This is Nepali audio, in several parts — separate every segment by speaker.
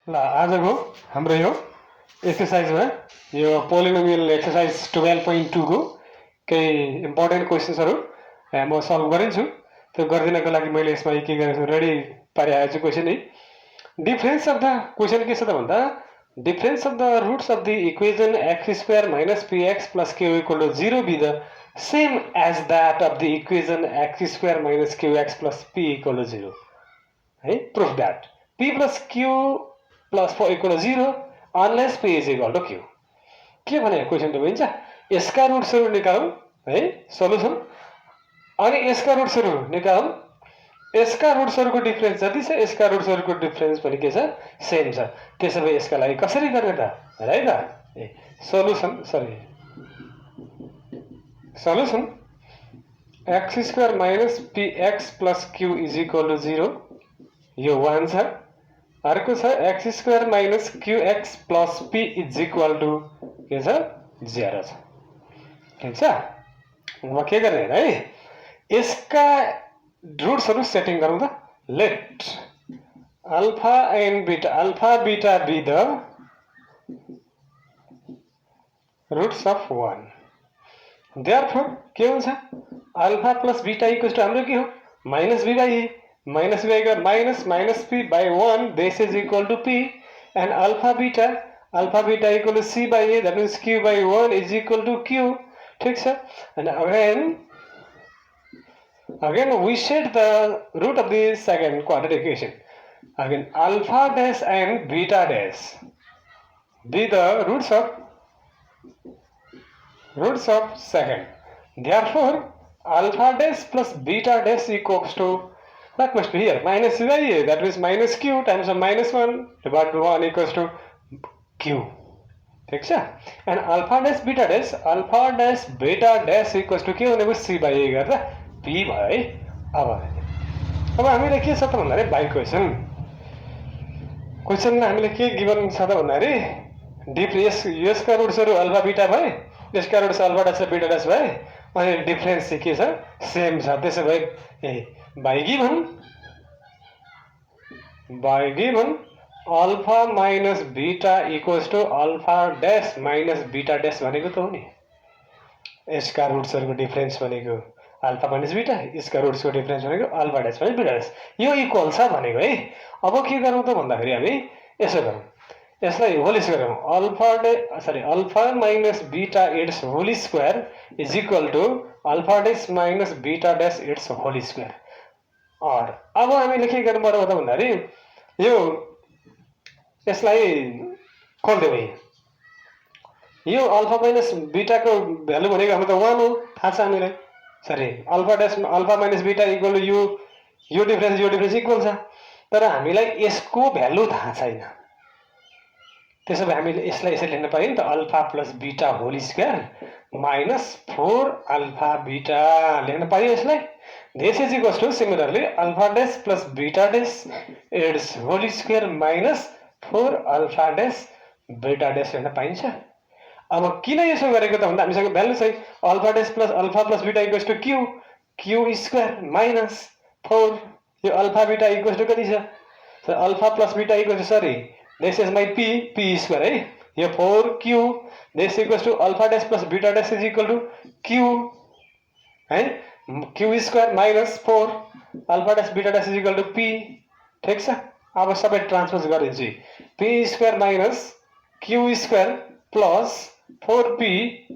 Speaker 1: ल आजको हाम्रो यो एक्सरसाइजमा यो पोलिनोमियल एक्सरसाइज 12.2 को केही इम्पोर्टेन्ट क्वेशन्सहरू म सल्भ गरिन्छु। त्यो गर्दिनको लागि मैले यसमा के गरेको छु रेडी पारिआएको छु क्वेशन है। डिफरेन्स अफ द क्वेशन के छ त भन्दा difference of the roots of the equation x² minus px plus q equal to 0 be the same as that of the equation x² minus qx plus p equal to 0 है। Proof that p plus q plus 4 equal to 0 unless p is equal to q। के भने क्वेशन त भन्छ यसका रुट्सहरु निकालौं है सोलुसन अनि यसका रुट्सहरु निकालौं यसका रुट्सहरुको डिफरेन्स जति छ यसका रुट्सहरुको डिफरेन्स पनि के छ सेम छ। त्यसैले यसका लागि कसरी गर्ने त है त ए solution x² minus px plus q is equal to 0 यो 1 छ। अर्को छ x² minus qx plus p is equal to के छ 0 छ। ठीक छ। अब के गर्ने है यसका रुट्सहरु सेटिङ गरौँ त। Let alpha and beta be the roots of 1। therefore के हुन्छ alpha plus beta equals to हाम्रो के हो minus b by a minus b by minus p by 1 this is equal to p and alpha beta equal to c by a that means q by 1 is equal to q। ठीक छ। and again we set the root of the second quadratic equation। again alpha dash and beta dash be the roots of second। therefore alpha dash plus beta dash equals to that must be here minus by a that means minus q times of minus 1 divided by 1 equals to q। ठीक छ। and alpha dash beta dash equals to के भनेको c by a गर्दा p भयो है। अब हामीले के छ त भन्दा रे बाइ क्वेशनमा हामीले के गिवन छ त भन्दा रे यसका रुट्सहरु अल्फा बीटा भए यसका रुट्स अल्फा dash र बीटा dash भए अनि डिफरेन्स चाहिँ के छ सेम छ। त्यसै भए by given alpha minus beta equals to alpha dash minus beta dash भनेको त हो नि। यसका रुट्सहरुको डिफरेन्स भनेको अल्फा माइनस बीटा यसका रुट्सको डिफरेन्स भनेको alpha dash minus beta dash यो इक्वल छ भनेको है। अब के गरौँ त भन्दाखेरि हामी यसो गरौँ यसलाई होल स्क्वायर गरौँ alpha minus beta it's whole square is equal to alpha dash minus beta dash it's whole square. और अब हामीले के गर्नु पर्यो त भन्दाखेरि यो यसलाई खोल्दियौ है। यो अल्फा माइनस बीटा को भ्यालु भनेको हाम्रो त 1 हो थाहा छ हामीलाई। Sorry alpha minus beta equal to यो डिफरेन्स इक्वल छ तर हामीलाई यसको भ्यालु थाहा छैन। त्यसैले हामीले यसलाई यसरी लेख्न पाइयो नि त alpha plus beta whole square minus 4 alpha beta लेख्न पाइयो यसलाई। this is equals to similarly alpha dash plus beta dash its whole square minus 4 alpha dash beta dash लेख्न पाइन्छ। अब किन यसो गरेको त भन्दा हामीसँग भ्यालु छ alpha dash plus alpha plus beta equals to q square minus 4 यो अल्फा बीटा इक्वल्स टु कति छ so alpha plus beta equals to this is my p square है। यो 4q this equals to alpha dash plus beta dash is equal to q है q square minus 4 alpha dash beta dash is equal to p। ठीक छ। अब सबै ट्रान्सपोज गरिदिन्छु p square minus q square plus 4p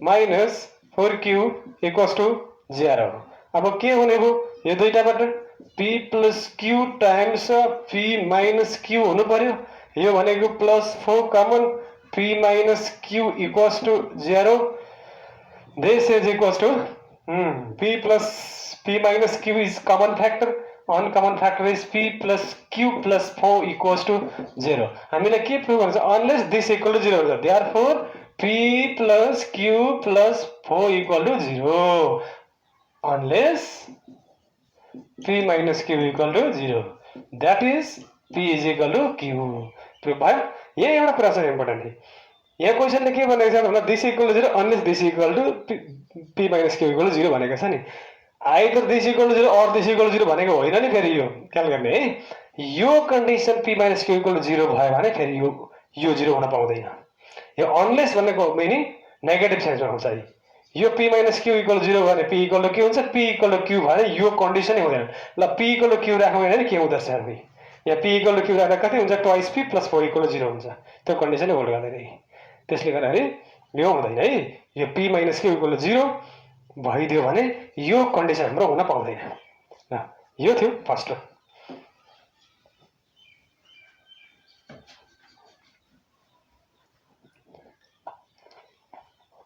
Speaker 1: minus 4q equals to 0। अब के हुने भो यो दुईटाबाट p plus q times p minus q हुनु पर्यो। यो भनेको plus 4 common p minus q equals to 0 this is equals to p minus q is common factor uncommon factor is p plus q plus 4 equals to 0। हामीले के प्रुभ गर्छ unless this equal to 0 हुन्छ। therefore p plus q plus 4 equal to 0 unless p minus q equal to 0 that is p is equal to q। Prove भयो। यहाँ एउटा कुरा छ इम्पोर्टेन्ट है यहाँ क्वेशनले के भनेको छ भन्दा this equal to 0 unless this equal to p minus q equal to 0 भनेको छ नि। Either this equal to 0 or this equal to 0 भनेको होइन नि फेरि यो क्याल गर्ने है। यो condition p minus q equal to 0 भयो भने फेरि यो 0 हुन पाउँदैन। यो अनलेस भन्नेको मिनिङ नेगेटिभ सेन्समा हुन्छ है। यो p minus q equal to 0 भने p इक्वल टु q हुन्छ, p इक्वल टु q भने यो कन्डिसनै हुँदैन। ल p इक्वल टु q राख्नु भने के हुँदछ हेर्नु। यहाँ p इक्वल टु q राख्दा कति हुन्छ, twice p plus 4 equal to 0 हुन्छ। त्यो कन्डिसनै होल्ड गर्दैन। त्यसले गर्दाखेरि यो हुँदैन है। यो p minus q equal to 0 भइदियो भने यो कन्डिसन हाम्रो हुन पाउँदैन। ल यो थियो फर्स्ट।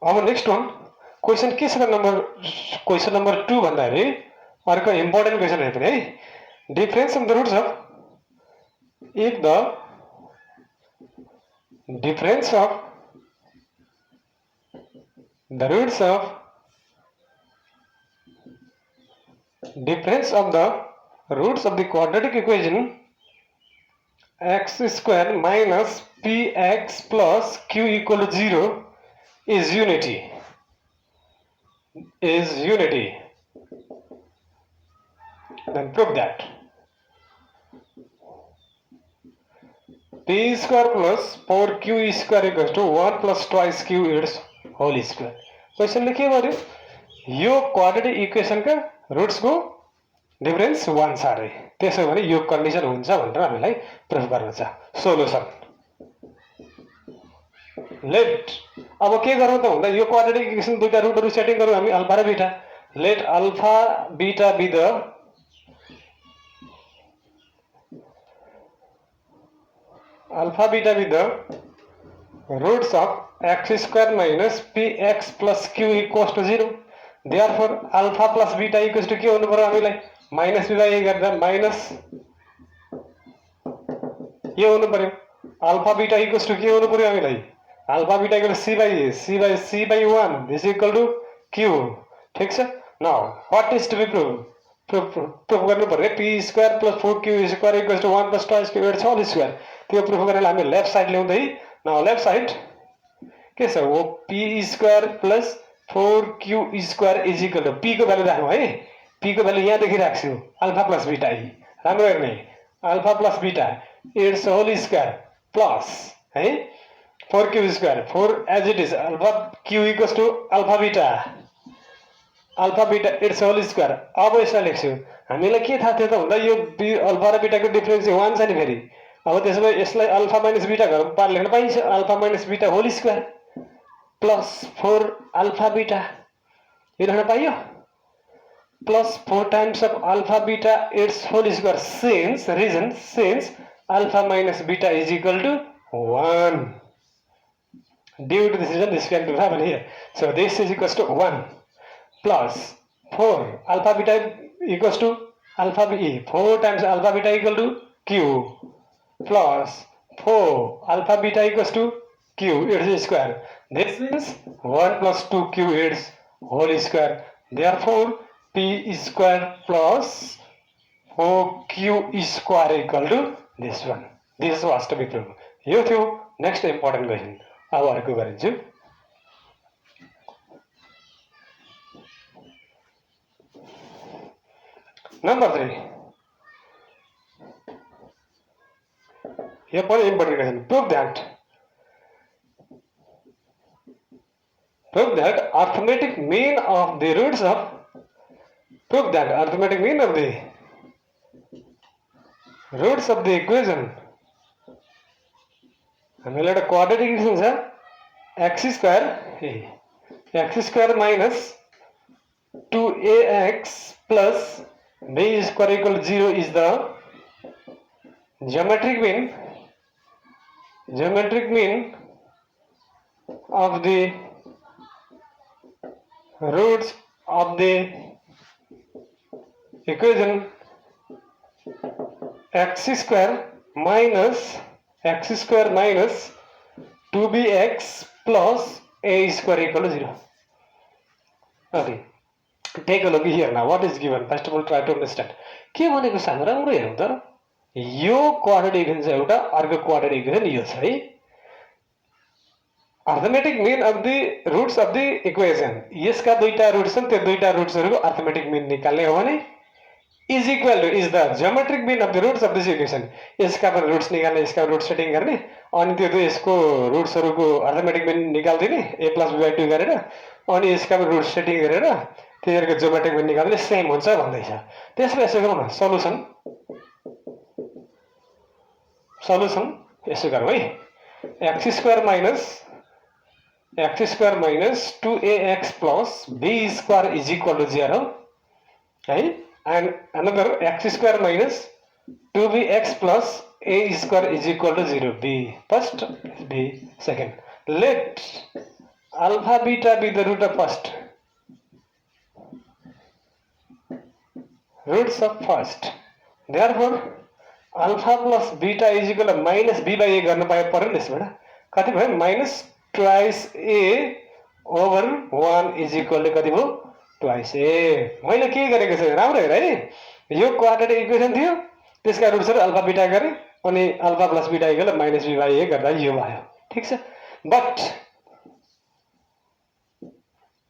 Speaker 1: अब नेक्स्ट वान क्वेसन के छ क्वेसन नम्बर 2 भन्दाखेरि अर्को इम्पोर्टेन्ट क्वेसन है पनि है। Difference of the roots of if the difference of the roots of the quadratic equation x square minus px plus q equal to 0 is unity, then prove that p square plus 4q square equals to 1 plus twice q its whole square। Question के भन्यो, यो क्वाड्रेटिक इक्वेसन का रुट्स को डिफरेन्स 1 छ रे। त्यसो भने यो कन्डिसन हुन्छ भनेर हामीलाई प्रुफ गर्नु छ। सोलुसन लेट अब के गर्नु त भन्दा यो क्वाड्रेटिक इक्वेसन दुईटा रुटहरु सेटिङ गरौँ हामी अल्फा र beta. Let alpha beta be the roots of x square minus px plus q equals to 0। therefore alpha plus beta equals to के हुनु पर्यो हामीलाई माइनस b by a गर्दा माइनस यो हुनु पर्यो। अल्फा बीटा इक्वल्स टु के हुनु पर्यो हामीलाई, alpha beta equal c by 1 this equal to q। ठीक छ। Now what is to be proof गर्नु पर्यो p square plus 4q square equals to 1 plus twice q it's whole square. त्यो प्रुफ गर्नलाई हामी लेफ्ट साइड ल्याउँदै। नाउ लेफ्ट साइड के छ, वो p square plus 4q square is equal to p को भ्यालु राख्नु है। p को भ्यालु यहाँ देखि राख्छु अल्फा प्लस बीटा। राम्रो हेर्ने alpha plus beta it's whole square plus है 4q square 4 as it is alpha q equals to alpha beta it's whole square. अब यसलाई लेख्छु। हामीलाई के थाहा थियो त भन्दा यो अल्फा र बीटा को डिफरेन्स 1 छ नि फेरि। अब त्यसैले यसलाई अल्फा माइनस बीटा गरेर पार लेख्न पाइन्छ। Alpha minus beta whole square plus 4 alpha beta यो लेख्न पाइयो plus 4 times of alpha beta it's whole square since alpha minus beta is equal to 1 due to this reason this can be happen here। so this is equals to 1 plus 4 alpha beta equals to alpha b 4 times alpha beta equal to q plus 4 alpha beta equals to q its square। This is 1 plus 2q its whole square। Therefore p square plus 4q square equal to this one। This was to be proved। यो थियो नेक्स्ट इम्पोर्टेन्ट क्वेसन। अब अर्को गरिन्छु। नंबर 3 ये पर important question। prove that arithmetic mean of the roots of the equation। हामीलाई एउटा क्वाड्रेटिक इक्वेसन छ x square minus 2ax plus b square equal to 0 is the geometric mean of the roots of the equation x square minus 2bx plus a square equal to 0। okay, take a look here now what is given। first of all try to understand के भनेको छ हाम्रो। राम्रो हेरौँ त। यो क्वाड्रेटिक इक्वेसन छ एउटा, अर्को क्वाड्रेटिक इक्वेसन यो छ है। Arithmetic mean of the roots of the equation. यसका दुईटा रुट्स छन्, त्यो दुईटा रुट्सहरुको अर्थमेटिक मीन निकाल्ने हो भने is equal to is the geometric mean of the roots of this equation. यसका पनि रुट्स निकाल्ने, यसका रुट सेटिङ गर्ने, अनि त्यो यसको रुट्सहरूको अर्थमेटिक मिन निकाल्दिने a प्लस b बाई 2 गरेर, अनि यसका पनि रुट सेटिङ गरेर तिनीहरूको ज्योमेट्रिक मिन निकाल्ने सेम हुन्छ भन्दैछ। त्यसले यसो गरौँ न, सल्युसन यसो गरौँ है। X square minus 2ax plus b square is equal to 0 है, and another x square minus 2bx plus a square is equal to 0. B first, B second. Let alpha beta be the root of first. Roots of first. Therefore, alpha plus beta is equal to minus b by a गर्न पाए पर्यो नि यसबाट। कति भयो? minus twice a over 1 is equal to कति भयो? ट्वाइस ए। मैले के गरेको छु राम्रो हेर है, यो क्वाड्रेटिक इक्वेसन थियो, त्यसका रुट्सहरु अल्फा बीटा गरे, अनि alpha plus beta equal minus be by a गर्दा यो भयो। ठीक छ, but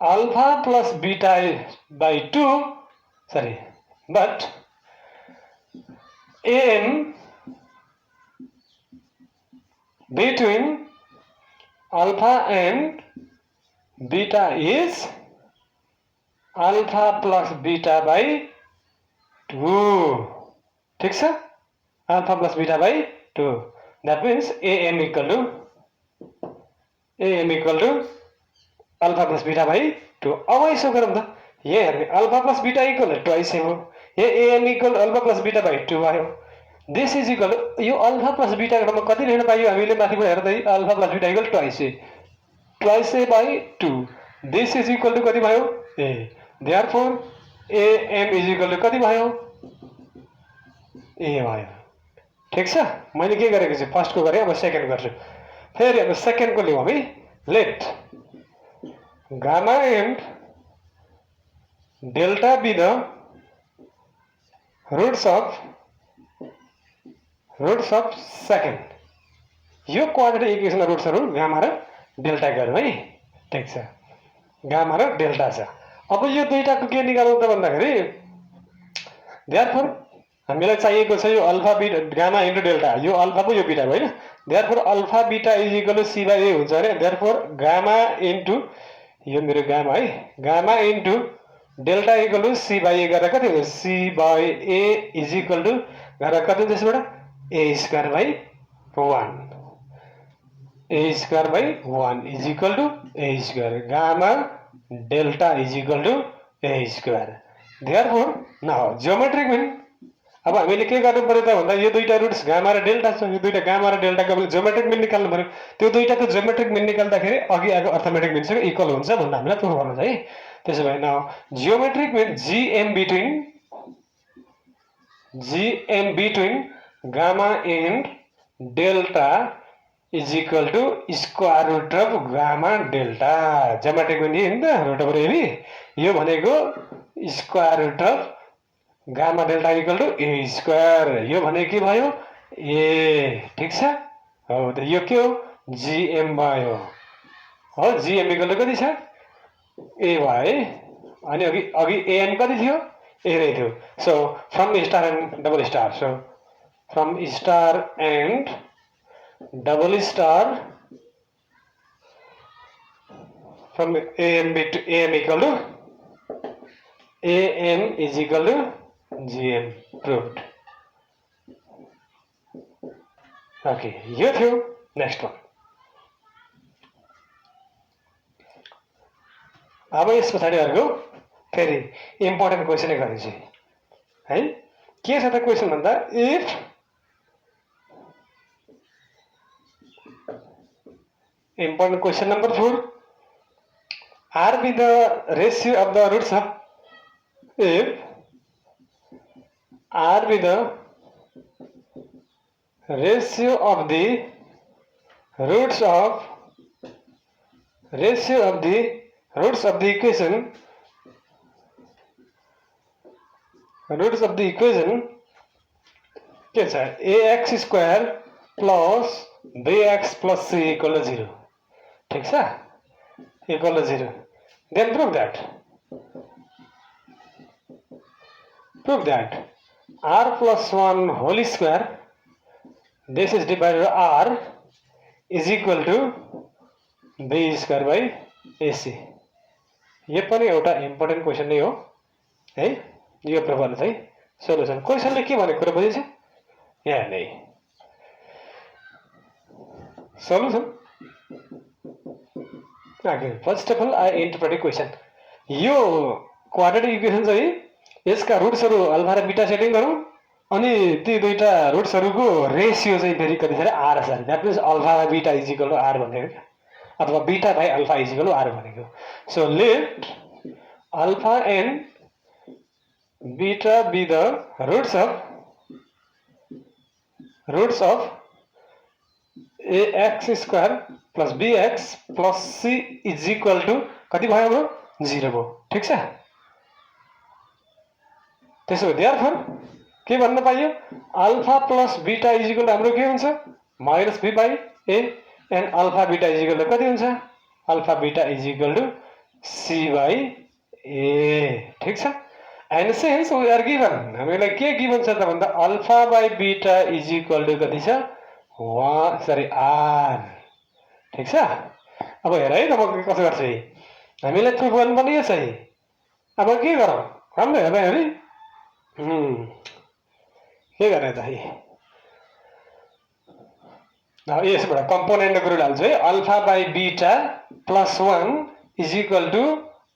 Speaker 1: alpha plus beta by 2 sorry, but M between alpha and beta is alpha plus beta by 2। ठीक छ, alpha plus beta by 2, that means am equal to alpha plus beta by 2। अब यसो गरौँ त, ये हेर्ने alpha plus beta equal twice हो, ये am equal alpha plus beta by 2 भयो। दिस इज इक्वल यो अल्फा प्लस बीटा मा कति लेख्न पाइयो हामीले माथिबाट हेर्दै, alpha plus beta equal twice a by 2। This is equal to कति भयो? ए। Therefore, am is equal to कति भयो? ए भयो। ठीक छ, मैले के गरेको छु, फर्स्ट को गरे, अब सेकेन्ड गर्छु। फेरि अब सेकेन्ड को लिउँ हामी। Let gamma and delta be the roots of second. यो क्वाड्रेटिक इक्वेसन रुट्सहरु गामा र डेल्टा गरौँ है। ठीक छ, गामा र डेल्टा छ। अब यो दुईटाको के निकालौँ त भन्दाखेरि, देयरफोर हामीलाई चाहिएको छ यो alpha beta gamma into delta, यो अल्फाको यो बीटा होइन। Therefore alpha beta is equal to c by a हुन्छ अरे। देयरफोर गामा इन्टु यो मेरो गामा है, gamma into delta equal to c by a गरेर कति हुन्छ? C by a is equal to गरेर कति हुन्छ यसबाट? A square by 1, a square by 1 is equal to a square. Gamma delta is equal to A square. Therefore now geometric mean, अब हामीले के गर्नु पर्यो त भन्दा, यो दुईटा रुट्स गामा र डेल्टा छ, यो दुईटा गामा र डेल्टाको ज्योमेट्रिक मिन निकाल्नु पर्यो। त्यो दुईटाको ज्योमेट्रिक मिन निकाल्दाखेरि अघि आएको अर्थमेटिक मिनसँग इक्वल हुन्छ भन्ने हामीलाई प्रुफ गर्नु छ है। त्यसो भए now geometric mean GM between gamma and delta is equal to square root of gamma delta. Geometric mean नि त रुट ओभर एबी, यो भनेको square root of gamma delta equal to A square, यो भनेको के भयो? ए। ठीक छ, हो त यो के हो? जीएम भयो हो। जीएम इक्वल टू कति छ? ए भयो है। अनि अघि एएम कति थियो? ए नै थियो। So from star and double star, so from star and double star from am to am equal to am is equal to gm proved. Okay, यो थियो। नेक्स्ट वान, अब यस पछाडि अर्को फेरि इम्पोर्टेन्ट क्वेसन गरिन्छ है। के छ त क्वेसन भन्दा, if important question number 4, R be the ratio of the roots of, if R be the ratio of the roots of the equation के छ? ax square plus bx plus c equal to 0। ठीक छ, equal to 0, then prove that Prove that r plus 1 whole square, this is divided by r, is equal to b square by ac. यो पनि एउटा इम्पोर्टेन्ट क्वेसन नै हो है। यो प्रकार चाहिँ सोलुसन क्वेसनले के भनेको कुरा बुझिन्छ यहाँ नै solution. First of all I interpret question. यो क्वाड्रेटिक इक्वेसन चाहिँ यसका रुट्सहरू अल्फा र बीटा सेटिङ गरौँ अनि ती दुईटा रुट्सहरूको रेसियो चाहिँ फेरि कति छ आर छ। That means alpha by beta is equal to r भनेको क्या, अथवा beta by alpha is equal to r भनेको। So let alpha and beta be the roots of ax square plus bx plus c is equal to कति भयो ब्रो 0 भयो। ठिक छ। त्यसो देयरफोर के भन्न पाइयो alpha plus beta is equal to हाम्रो के हुन्छ minus b by a and alpha beta is equal to कति हुन्छ alpha beta is equal to c by a। ठिक छ। And since we are given हामीलाई के गिभन छ त भन्दा alpha by beta is equal to कति छ आर। ठिक छ। अब हेर है त म कसो गर्छु है हामीलाई प्रुफ गर्नुपर्ने यो चाहिँ अब के गरौँ राम्रो हेर्दै है के गर्ने त है यसबाट कम्पोनेन्टको रुल हाल्छु है। Alpha by beta plus 1 is equal to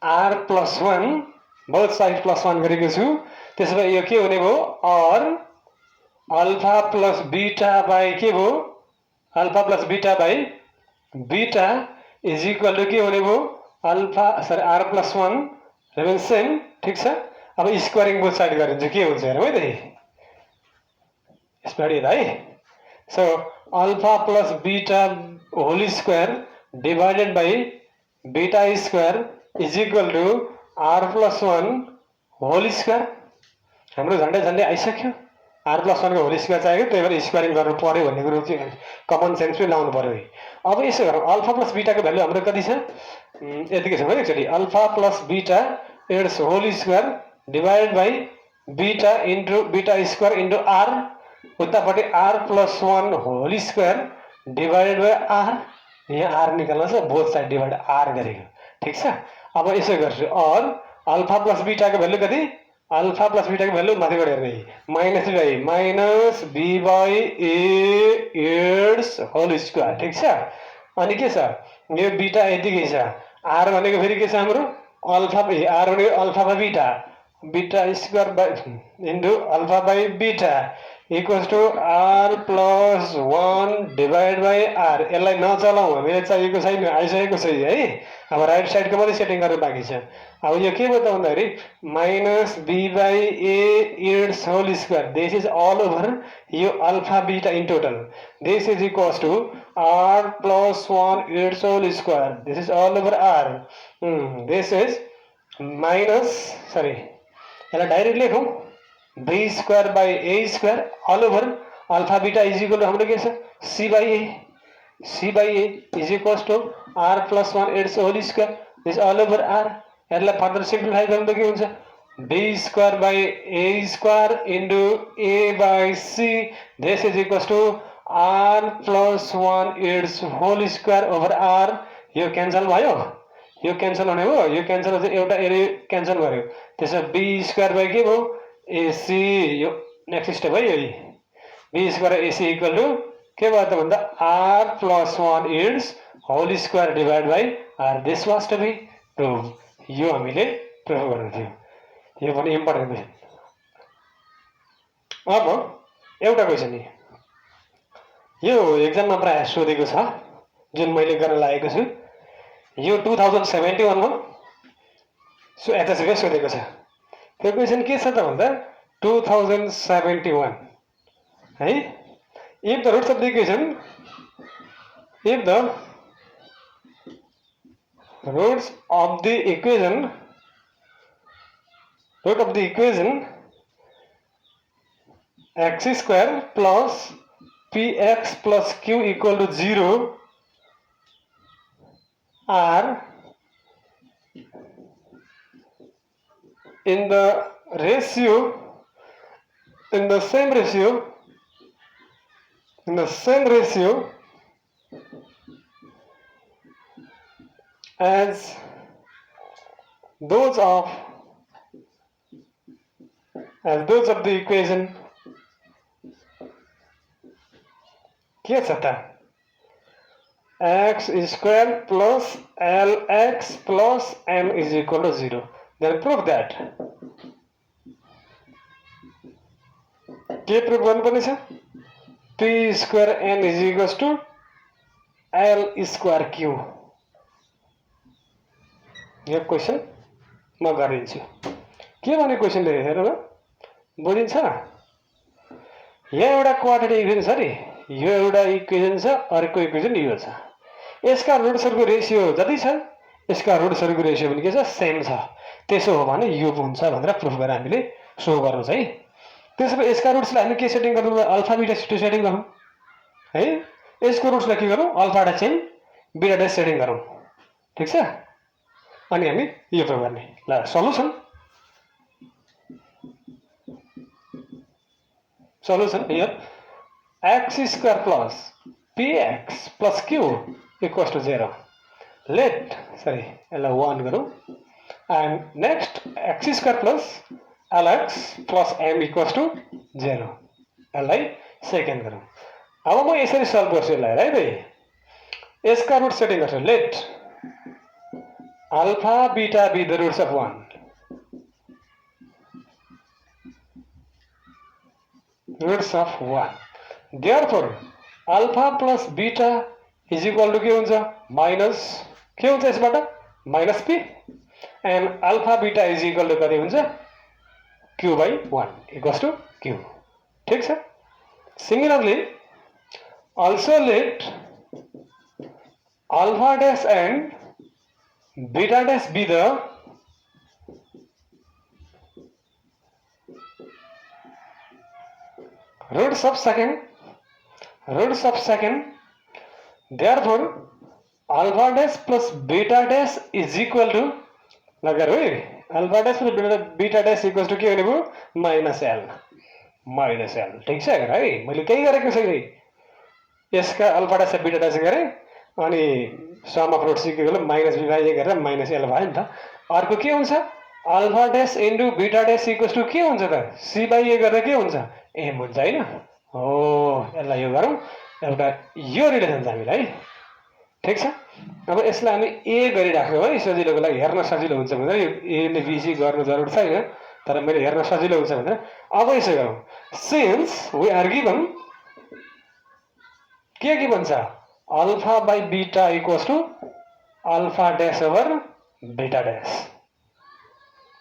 Speaker 1: are plus 1 both side plus 1 गरेको छु। त्यसो भए यो के हुने भयो or alpha plus beta by के भयो alpha plus beta by beta is equal to के हुने भयो alpha sorry R plus 1 remains same. ठिक छ। अब स्क्वायरिङ बोथ साइड गरिन्छ के हुन्छ हेरौँ है त यसबाट है। So alpha plus beta whole square divided by beta square is equal to are plus 1 whole square. हाम्रो झन्डै झन्डै आइसक्यो। आर प्लस 1 को होल स्क्वायर चाहियो त्यही भएर स्क्वायरिङ गर्नु पर्यो भन्ने कुरो चाहिँ कमन सेन्स पनि लाउनु पर्यो है। अब यसो गरौँ अल्फा प्लस बीटाको भ्यालु हाम्रो कति छ यतिकै छ है एकचोटि alpha plus beta it's whole square divided by beta into beta square into r उतापट्टि r plus 1 whole square divided by r. यहाँ आर निकाल्नु छ बोथ साइड डिवाइड आर गरेको। ठिक छ। अब यसो गर्छु अर अल्फा प्लस बीटाको भ्यालु कति अल्फा प्लस बीटाको भ्यालु माथिबाट हेर्ने minus by minus be by A it's whole square. ठिक छ। अनि के छ यो बीटा यतिकै छ आर भनेको फेरि के छ हाम्रो अल्फा आर भनेको alpha by beta beta square by into alpha by beta equals to are plus 1 divide by R. यसलाई नचलाउँ हामीलाई चाहिएको छैन आइसकेको छ है। अब राइट साइडको मात्रै सेटिङ गर्नु बाँकी छ। अब यो के भयो त भन्दाखेरि minus be by A it's whole square this is all over यो alpha beta in total this is equals to are plus 1 it's whole square this is all over r this is minus sorry यसलाई डाइरेक्ट लेखौँ b square by A square all over alpha beta is equal to हाम्रो के छ c by a is equals to are plus 1 it's whole square this all over R. यसलाई फर्दर सिम्प्लिफाई गर्नु त के हुन्छ B square by A square into A by C this is equals to are plus 1 it's whole square over R. यो क्यान्सल भयो यो क्यान्सल हुने भयो यो क्यान्सल चाहिँ एउटा एरिया क्यान्सल गर्यो त्यसो बी स्क्वायर बाई के भयो एसी यो नेक्स्ट स्टेप है यही B square AC equal to के भयो त भन्दा R plus 1 it's whole square divide by R this was to be prove. यो हामीले प्रुभ गर्नु थियो यो पनि इम्पोर्टेन्ट क्वेसन। अब एउटा क्वेसन यो एक्जाममा प्रायः सोधेको छ जुन मैले गर्न लागेको छु यो 2071 मा सो एचएससीले सोधेको छ। त्यो क्वेसन के छ त भन्दा 2071 है if the roots of the equation if the roots of the equation x square plus px plus q equal to 0 are in the ratio in the same ratio as those of the equation के छ त x square plus lx plus m is equal to 0. Then prove that. के प्रुभ गर्नुपर्ने छ p square n is equals to l square q. यो क्वेशन म गरिदिन्छु. के भने क्वेशनले हेर न बुझिन्छ. यहाँ एउटा क्वाड्रेटिक इक्वेसन छ नि, यो एउटा इक्वेसन छ, अर्को इक्वेसन यो छ. यसका रुट्सहरुको रेशियो जति छ यसका रुट्सहरुको रेशियो पनि के छ सेम छ. त्यसो हो भने यो हुन्छ भनेर प्रुफ गरेर हामीले शो गर्नु छ है. त्यसैले यसका रुट्सलाई हामी के सेटिङ गर्नु, अल्फा बीटा सेटिङ गरौँ है. यसको रुट्सलाई के गरौँ, alpha dash and beta dash setting गरौँ. ठीक छ. अनि हामी यो प्रुफ गर्ने. ल solution here x square plus px plus q equals to 0. Let 1 गरौँ. And next x square plus lx plus m equals to 0. यसलाई सेकेन्ड गरौँ. अब म यसरी सल्भ गर्छु यसलाई है भाइ. यसका रुट सेटिङ गर्छु. Let alpha beta be the roots of 1. Roots of 1. Therefore, alpha plus beta is equal to के हुन्छ माइनस के हुन्छ यसबाट minus p and alpha beta is equal to कति हुन्छ q by 1 equals to q. ठीक छ. Similarly, also let alpha dash and beta dash be the roots of second. Therefore, alpha dash plus beta dash is equal to लगर है alpha dash plus beta dash equals to के भने भयो minus l. ठीक छ है. मैले केही गरेको छैन. यसका अल्फा dash र बीटा dash गरे अनि सम अफ रुट्स के गर्नु माइनस b बाइ a गरेर माइनस l भयो नि त. अर्को के हुन्छ alpha dash into beta dash equals to के हुन्छ त c बाइ a गरेर के हुन्छ m हुन्छ हैन. हो यसलाई यो गरौँ. एउटा यो रिलेसन छ हामीलाई है. ठीक छ. अब यसलाई हामी a गरिराख्छौँ है सजिलोको लागि, हेर्न सजिलो हुन्छ भनेर. यो a ले bc गर्नु जरुरी छैन तर मैले हेर्न सजिलो हुन्छ भनेर अब यसो गरौँ. सिन्स वी आर गिवन के गिवन छ alpha by beta equals to alpha dash over beta dash.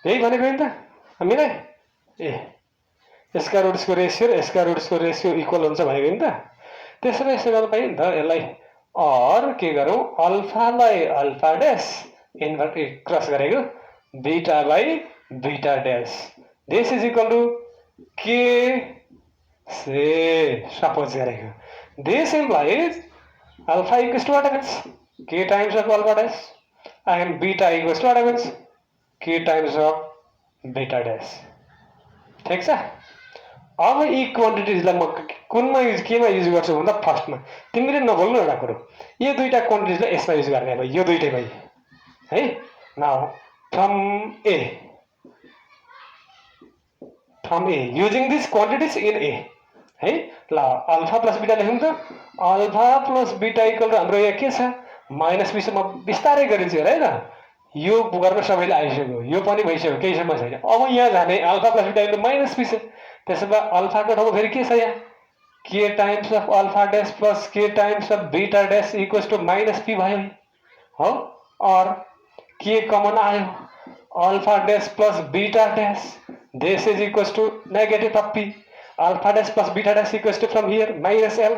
Speaker 1: यही भनेको नि त हामीलाई. यसका रुट्सको रेशियो इक्वल हुन्छ भनेको नि त. त्यसैले यसो गर्न पाइयो नि त यसलाई. और के गरौँ alpha by alpha dash inverted cross गरेको beta by beta dash. This is equal to k say suppose गरेको. This implies alpha equals to what happens k times of alpha dash and beta equals to what happens k times of beta dash. ठीक छ. अब यी क्वान्टिटिजलाई म कुनमा केमा युज गर्छु भन्दा फर्स्टमा तिमीले नभुल्नु एउटा कुरो, यो दुईटा क्वान्टिटिजलाई यसमा युज गर्ने भयो. यो दुईटै भयो है. Now from a using this quantities in a है. ल अल्फा प्लस बीटा लेखौँ त. Alpha plus beta equal to हाम्रो यहाँ के छ माइनस b. म बिस्तारै गरिन्छु हेर है त. यो गर्न सबैले आइसक्यो, यो पनि भइसक्यो, केही समस्या छैन. अब यहाँ जाने alpha plus beta equal minus b छ. त्यसो भए अल्फाको ठाउँमा फेरि के छ यहाँ k times of alpha dash plus k times of beta dash equals to minus p भयो हो. और के कमन आयो alpha dash plus beta dash. This is equals to negative of p. Alpha dash plus beta dash equals to from here minus l.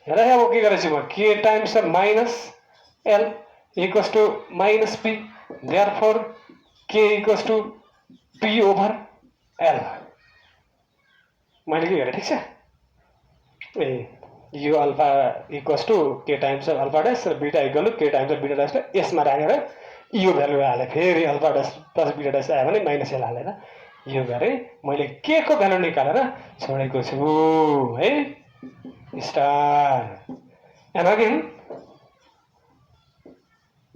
Speaker 1: हेर अब के गरेछु म k times of minus l equals to minus p. Therefore k equals to p over l. मैले के गरेँ. ठीक छ. यो अल्फा इक्वल्स टु के टाइम्स अफ अल्फा डैश र बीटा इक्वल टु के टाइम्स अफ बीटा डैशलाई यसमा राखेर यो भ्यालु हाले. फेरि alpha dash plus beta dash आयो भने माइनस l हालेर यो गरेँ मैले के को भ्यालु निकालेर छोडेको छु है star and again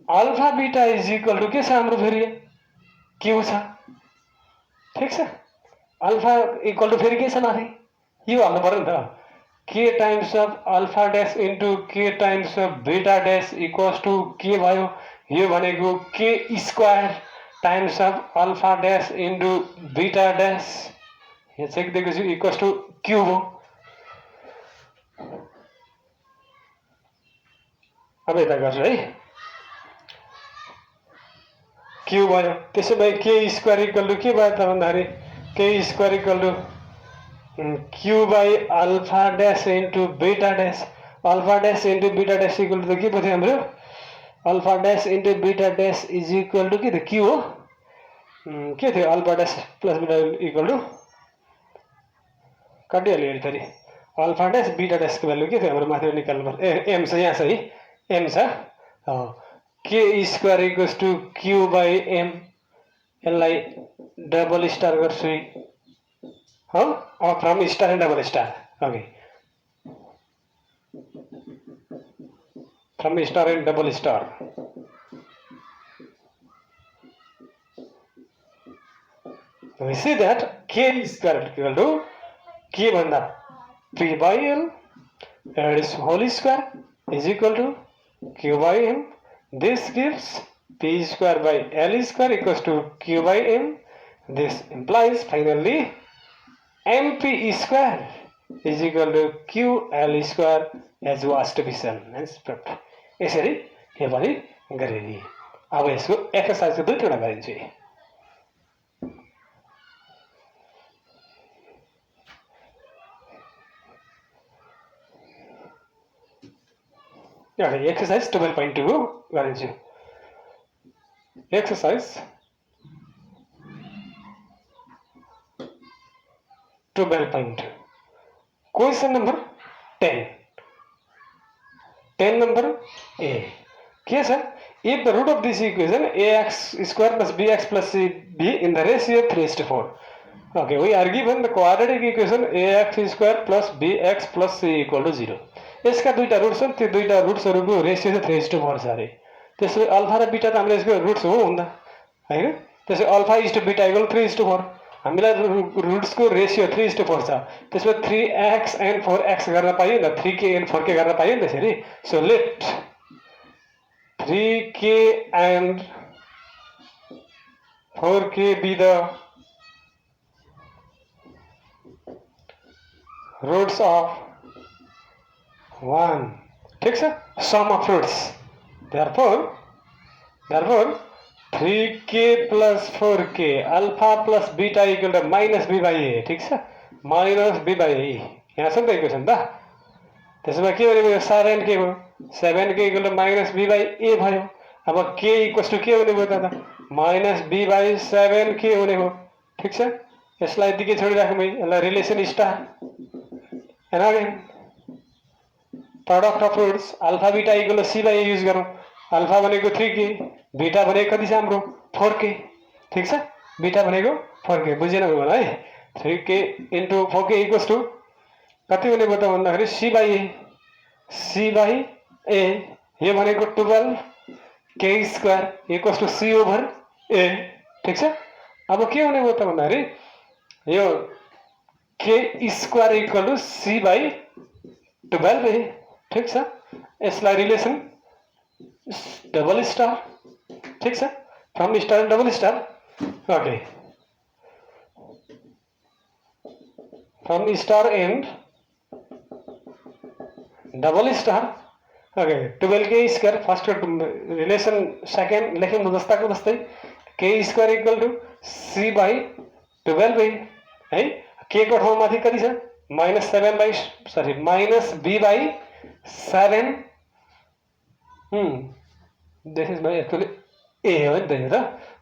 Speaker 1: alpha beta is equal to के छ हाम्रो फेरि क्यू छ ठिक छ अल्फा इक्वल टू फेरि के छ माथि यो हाल्नु पर्यो नि त k times of alpha dash into k times of beta dash equals to के भयो यो भनेको k square times of alpha dash into beta dash यहाँ चेक दिएको छु इक्वल्स टू क्यूब हो अब यता गर्छु है क्यू भयो त्यसो भए के स्क्वायर इक्वल टू के भयो त भन्दाखेरि k square equal to Q by alpha dash into beta dash alpha dash into beta dash equal to त के पो थियो हाम्रो alpha dash into beta dash is equal to के थियो क्यू हो के थियो alpha dash plus beta equal to काटिहाल्यो फेरि अल्फा डैश बीटा डैशको भ्यालु के थियो हाम्रो माथि निकाल्नु पर्छ एम छ यहाँ छ है एम छ के square equals to Q by M यसलाई डबल स्टार गर्छु हो अब from star and double star okay from star and double star we see that k square equal to k भन्दा p by l its whole square is equal to q by m. This gives p square by l square equals to q by m. This implies finally mp square is equal to q l square as was to be seen as proved. यसरी यो पनि गरिदिए अब यसको एक्सरसाइजको दुईवटा गरिन्छ exercise 12.2 गरिन्छु exercise 12.2 question number 10 number A के छ if the root of this equation ax square plus bx plus b in the ratio 3:4 okay we are given the quadratic equation ax square plus bx plus c equal to 0 यसका दुईटा रुट्स छन् त्यो दुईटा रुट्सहरुको रेशियो चाहिँ 3:4 छ अरे त्यसैले अल्फा र बीटा त हामीले यसको रुट्स हो हुँदा हैन त्यसै alpha is to beta equal 3:4 हामीलाई रुट्सको रेशियो 3:4 छ त्यसमा 3x and 4x गर्न पाइयो नि 3k and 4k गर्न पाइयो नि त्यसरी so let 3k and 4k be the roots of 1 ठीक है sum of roots therefore 3k plus 4k alpha plus beta equal to minus b by a ठीक है minus b by a यहाँ छ नि त इक्वेसन त त्यसमा के भनेको 7k भयो 7k equal to minus b by a भयो अब k equals to के हुने भयो त minus b by 7k हुने भयो ठीक छ यसलाई दिके छोडिराख्नु है यसलाई relation star and again product of roots alpha beta equal to c by a use गरौँ alpha भनेको 3k beta भनेको कति छ हाम्रो 4k ठीक छ beta भनेको 4k बुझेन होला है 3k into 4k equals to कति हुने भयो त भन्दाखेरि c by a यो भनेको 12k square equals to c over a ठीक छ अब के हुने भयो त भन्दाखेरि यो k square equal to c by 12a ठीक छ यसलाई रिलेसन डबल स्टार ठीक छ from star double star okay from star and double star okay 12k square first relation second लेख्यौं जस्ताको जस्तै k square equal to c by 12a है k को ठाउँमा माथि कति छ -7 by sorry minus b by 7 this is my actually a हो नि त यो त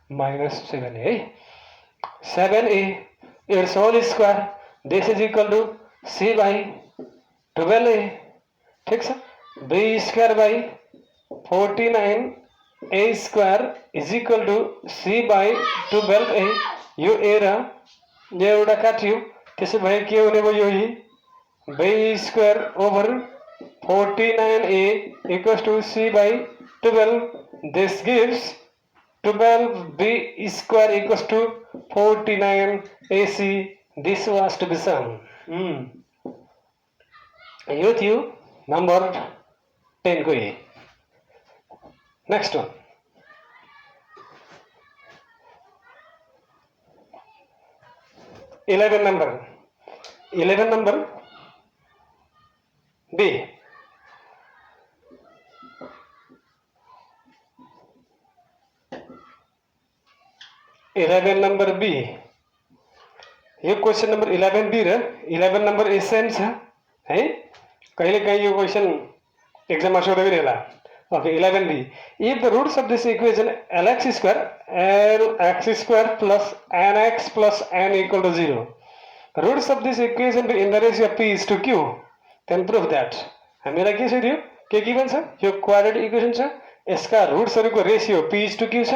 Speaker 1: -7 है 7a its whole square this is equal to c by 12a ठीक छ b square by 49a square is equal to c by 12a यो a र यो एउटा काटियो, त्यसो भए के हुने भयो यही b square over 49a equals to c by 12. This gives 12b square equals to 49ac. This was to be sum. यो थियो नम्बर 10 को A. Next one. Eleven number B. 11 number B. यो क्वेश्चन नंबर 11 बी र 11 नंबर ए सेम छ है. कहिले कहीं यो क्वेश्चन एग्जाम में सोध्दै होला. Okay, 11b. If the roots of this equation lx square plus nx plus n equal to 0, roots of this equation be in the ratio of p is to q, then prove that. हामीलाई के सोध्यो, के गिवन छ, यो क्वाड्रेटिक इक्वेसन छ, यसका रुट्सहरुको ratio p is to q छ.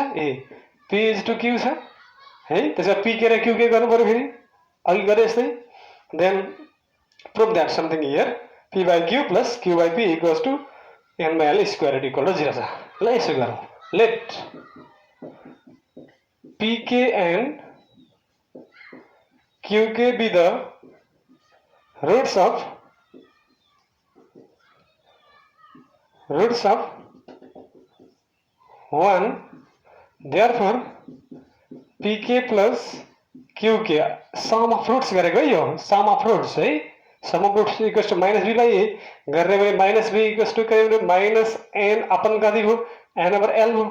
Speaker 1: p is to q छ है. त्यसमा p के र q के गर्नु पर्यो फेरि अघि गरे जस्तै. Then prove that something here, p by q plus q by p equals to n by l square equal to 0 छ. ल यसो गरौँ. Let pk and qk be the roots of one. Therefore pk plus qk sum of roots गरेको है. यो sum of roots है. sum of roots equals to minus b by a गर्ने भए minus b equals to minus n upon कति हो n over l हो.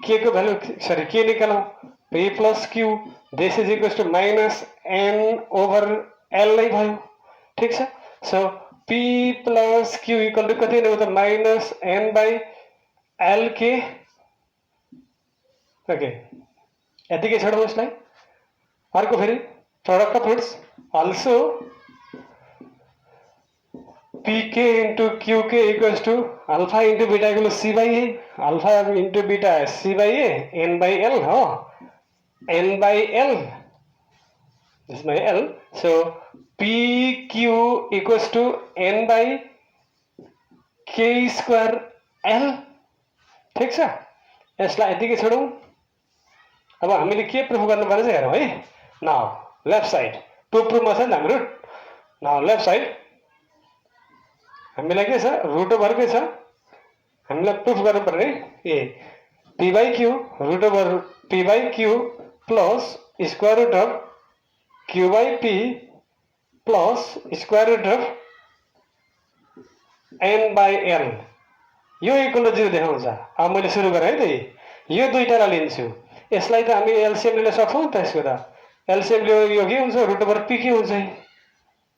Speaker 1: k को value sorry k निकालौं p plus q. this is equals to minus n over l नै भयो. ठीक छ. so p plus q equal to कति नै हो त minus n by l k. Okay यतिकै छोडौँ यसलाई. अर्को फेरि product of roots also pk into qk equals to alpha into beta equals to c by a. alpha into beta c by a n by l हो. n by l, this is my l. so pq equals to n by k square l. ठीक छ. यसलाई यतिकै छोडौँ. अब हामीले के प्रुफ गर्नुपर्छ हेरौँ है. नाउ लेफ्ट साइड टु प्रुफमा छ नि हाम्रो. नाउ लेफ्ट साइड हामीलाई के छ रुट ओभर के छ हामीलाई प्रुफ गर्नु पर्ने ए p by q root over p by q plus square root of q by p plus square root of n by l. यो इक्वल टु 0 देखाउँछ. अब मैले सुरु गरे है त. यो दुईटालाई लिन्छु. यसलाई त हामी एलसीएम लिन सक्छौं नि त. यसको त एलसीएम लियो यो के हुन्छ रुट ओभर p के हुन्छ.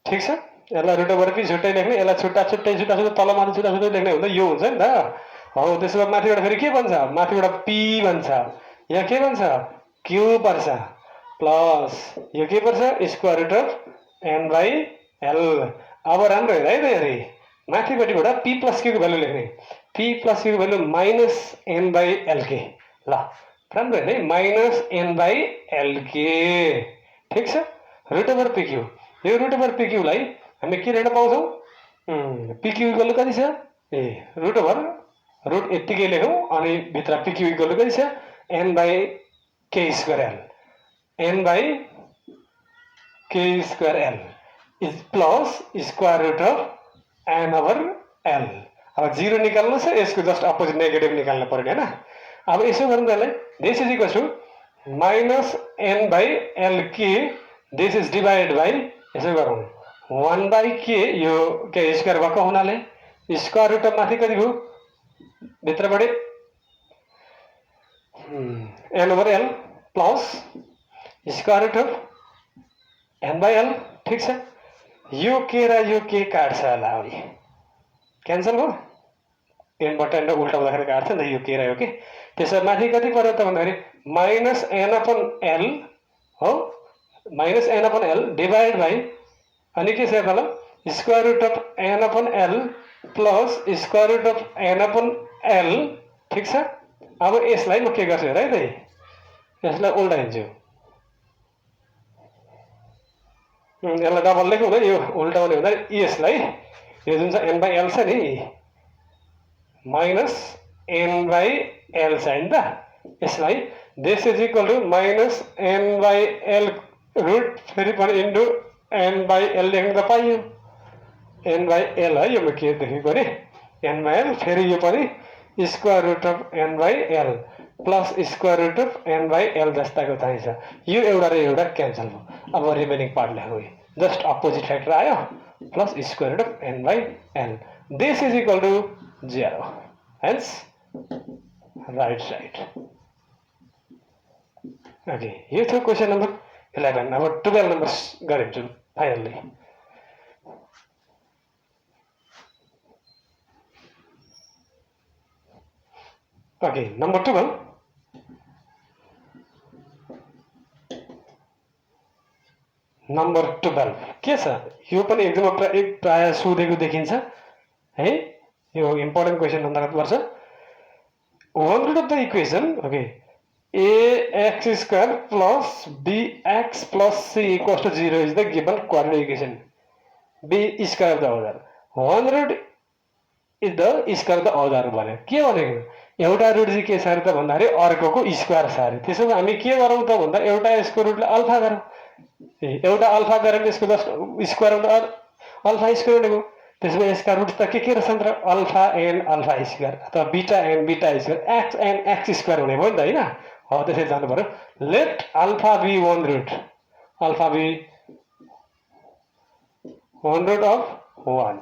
Speaker 1: ठीक छ. यसलाई रुट ओभर p छुट्टै लेख्ने, यसलाई छुट्टै तल माथि छुट्टै लेख्ने हुँदा यो हुन्छ नि त. हो त्यसो भए माथिबाट फेरि के बन्छ, माथिबाट p बन्छ, यहाँ के बन्छ q पर्छ प्लस यो के पर्छ square root of n by l. अब राम्रो हेर है त. हेरे माथिपट्टिबाट p प्लस q को भ्यालु लेख्ने. p प्लस q को value minus n by l के. ल राम्रो हेर्ने माइनस n by l के. ठीक छ. Root over pq. यो रुट ओभर pq लाई हामी के लेख्न पाउँछौं pq इक्वल कति छ ए रुट ओभर रुट यतिकै लेखौं अनि भित्र pq इक्वल कति छ n by k square l. n by k square l is plus square root of n over l. अब 0 निकाल्नु छ. यसको जस्ट अपोजिट नेगेटिभ निकाल्नु पर्ने हैन. अब यसो गरौँ त्यसलाई. This is equal to minus n by l k. This is divided by यसो गरौँ 1 by k. यो के स्क्वायर भएको हुनाले स्क्वायर रुट अफ माथि कति भयो भित्रबाट n over l plus square root of n by l. ठीक छ. यो k र यो k काट्छ होला. अनि क्यान्सल भयो. n बाट n उल्टा हुँदाखेरि काट्छ नि यो k र यो k. त्यसो माथि कति पर्यो त भन्दाखेरि माइनस n अपन l हो. Minus n upon l divide by अनि के छ तल square root of n upon l plus square root of n upon l. ठीक छ. अब यसलाई म के गर्छु हेर है त. यसलाई उल्टाइन्छु. यसलाई डबल लेखौँ न, यो उल्टा भने हुँदा यसलाई यो जुन चाहिँ n बाई एल छ नि माइनस n बाई एल छ हैन त, यसलाई this is equal to minus n by L root फेरि पनि इन्टु n बाई एल लेख्नु त पाइयो, n बाई एल है, यो के देखेको अरे n बाई एल, फेरि यो पनि square root of n by l plus square root of n by l जस्ताको चाहिन्छ। यो एउटा र एउटा क्यान्सल भयो। अब रिमेनिङ पार्ट लेखौँ, जस्ट अपोजिट फ्याक्टर आयो plus square root of n by l, this is equal to 0, hence right side. Okay, यो थियो क्वेसन नम्बर 11। अब 12 नम्बर गरिन्छु फाइनल्ली। ओके, नम्बर 12 नम्बर 12 के छ, यो पनि एकदम प्राय सोधेको देखिन्छ है, यो इम्पोर्टेन्ट क्वेसन अन्तर्गत पर्छ। One root of the equation, okay, ax square plus bx plus c equals to 0 is the given coordinate equation. b square of the other, one root is the square of the other भने के भनेको, एउटा रुट चाहिँ के छ अरे त भन्दाखेरि अर्कोको स्क्वायर छ अरे। त्यसो भए हामी के गरौँ त भन्दा एउटा यसको रुटलाई अल्फा गरौँ, एउटा अल्फा गरेर यसको स्क्वायर अल्फा स्क्वायर लेखौँ। त्यसमा यसका रुट त के रहेछन् त, अल्फा एन अल्फा स्क्वायर अथवा beta and beta square, X and X square हुने भयो नि त हैन। हो त्यसरी जानु पर्यो। Let alpha be one root, alpha be one root of 1,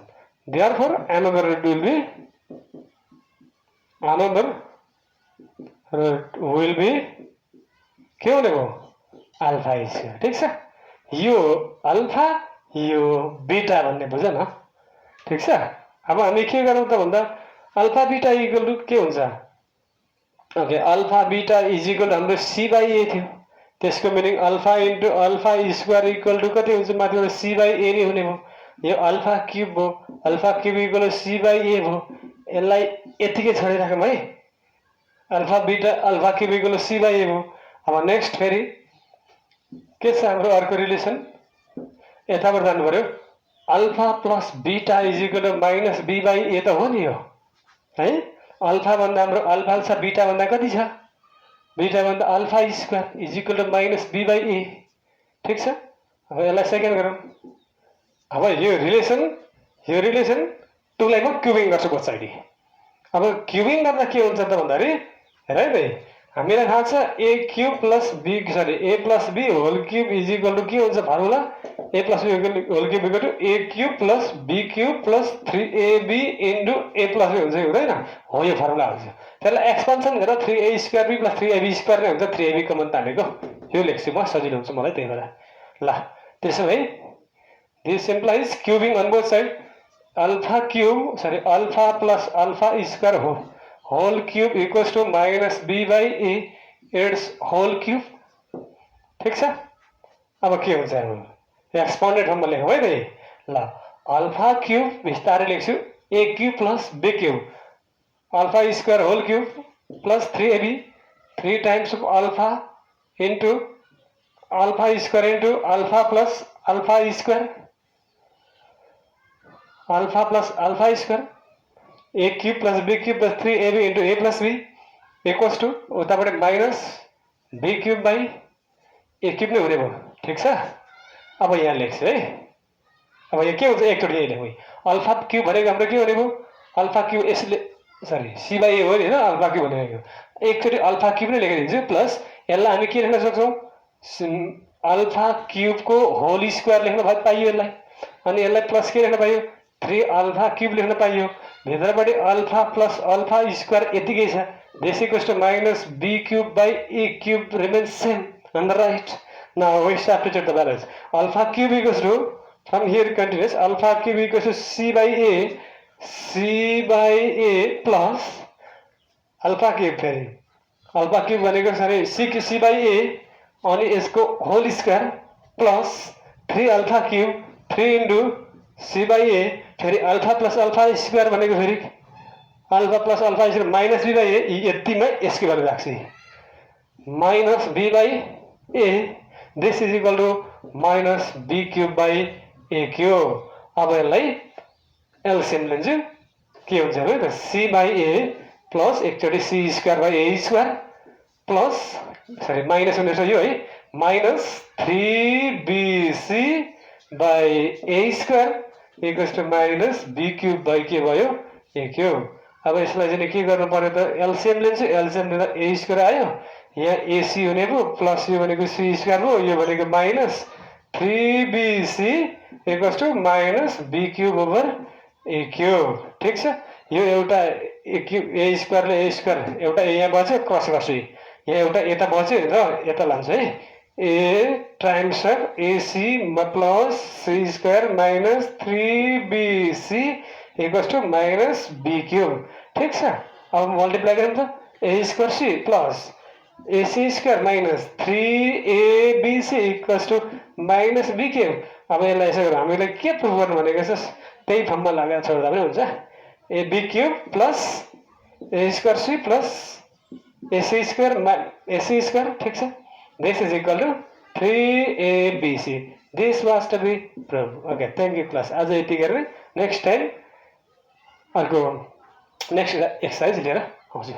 Speaker 1: therefore another root will be के हुने भयो अल्फा स्क्वायर। ठिक छ, यो अल्फा यो बीटा भन्ने बुझ्यो न, ठिक छ। अब हामी के गरौँ त भन्दा अल्फा बीटा इक्वल टु के हुन्छ, okay, alpha beta is equal हाम्रो सी बाई ए थियो, त्यसको meaning alpha into alpha square equal to कति हुन्छ, माथिबाट सी बाई ए नै हुने भयो। यो अल्फा क्युब भयो, alpha cube equal to c by a भयो। यसलाई यतिकै छोडिराखौँ है, alpha beta alpha cube equal to c by a भयो। अब नेक्स्ट फेरि के छ हाम्रो अर्को रिलेसन, यताबाट जानु पर्यो, alpha plus beta is equal to minus be by a त हो नि यो है। अल्फा भन्दा हाम्रो अल्फा छ, बीटा भन्दा कति छ, बीटा भन्दा alpha square is equal to minus be by a. ठिक छ, अब यसलाई सेकेन्ड गरौँ। अब यो रिलेसन टुलाई म क्युबिङ गर्छु बोथ साइड। अब क्युबिङ गर्दा के हुन्छ त भन्दाखेरि हेर है भाइ, हामीलाई थाहा छ A cube plus B sorry A plus B whole cube is equal to के हुन्छ formula, A plus B whole cube equal to A cube plus be cube plus 3ab into A plus B हुन्छ, हुँदैन हो, यो फर्मुला हुन्छ। त्यसलाई एक्सपान्सन गरेर 3a square be plus 3ab square नै हुन्छ, 3ab कमन तानेको यो लेख्छु म, सजिलो हुन्छ मलाई त्यही भएर। ल त्यसो भए this implies cubing on both side, alpha cube sorry alpha plus alpha square whole cube equals to minus be by A it's whole cube. ठिक छ, अब के हुन्छ एक्सपान्डेड फर्ममा लेखौँ है भाइ। ल अल्फा क्युब बिस्तारै लेख्छु, a cube plus be cube alpha square whole cube plus 3ab 3 times of alpha into alpha square into alpha plus alpha square, alpha plus alpha square a cube plus b cube plus 3ab into a plus b equals to उतापट्टि minus be cube by A cube नै हुने भयो। ठिक छ, अब यहाँ लेख्छु है। अब यहाँ के हुन्छ, एकचोटि यही लेखौँ, अल्फा क्यूब भनेको हाम्रो के हुने भयो, अल्फा क्यूब यसले सरी सी बाई ए हो नि होइन, अल्फा क्यूब भनेको एकचोटि अल्फा क्यूब नै लेखिदिन्छु, प्लस यसलाई हामी के लेख्न सक्छौँ, अल्फा क्यूबको होल स्क्वायर लेख्न पाइयो यसलाई, अनि यसलाई प्लस के लेख्न पाइयो 3 अल्फा क्यूब लेख्न पाइयो, भित्रपट्टि अल्फा प्लस अल्फा स्क्वायर यतिकै छ, this equals to minus be cube by A cube remains same on the right. Now we substitute the values. Alpha cube equals to, from here continuous, alpha cube equals to c by a plus alpha cube फेरि alpha cube भनेको सरी c by a अनि यसको whole square plus 3 alpha cube 3 into c by a फेरि अल्फा प्लस अल्फा स्क्वायर भनेको फेरि alpha plus alpha square minus b by a यतिमै यसको भ्यालु राख्छु minus b by a, this is equal to minus be cube by A cube. अब यसलाई एलसिएम लिन्छु के हुन्छ भने त सी बाई ए प्लस एकचोटि C square by A square plus sorry minus हुनेछ यो है minus 3bc by A square equals to minus be cube by के भयो ए क्यूब। अब यसलाई चाहिँ के गर्नु पर्यो त एलसिएम लिन्छु एलसिएम लिँदा ए स्क्वायर आयो यहाँ एसी हुने भयो प्लस यो भनेको सी स्क्वायर भयो यो भनेको minus 3bc equals to minus be cube over A cube. ठिक छ यो एउटा ए क्यूब ए स्क्वायरले ए स्क्वायर एउटा ए यहाँ बच्यो क्रस गर्छु यहाँ एउटा यता बच्यो र यता लान्छु है a times of ac plus c square minus 3bc equals to minus be cube. ठिक छ अब मल्टिप्लाई गरौँ त a square C plus AC square minus 3abc equals to minus be cube. अब यसलाई यसो हामीले के प्रुभ गर्नु भनेको छ त्यही फर्ममा लगाएर छोड्दा पनि हुन्छ A B cube plus A square C plus AC square. ठिक छ this is equal to 3abc this was to be prove. Okay thank you class आज यति गरेर नेक्स्ट टाइम अर्को नेक्स्ट एक्सर्साइज लिएर आउँछु।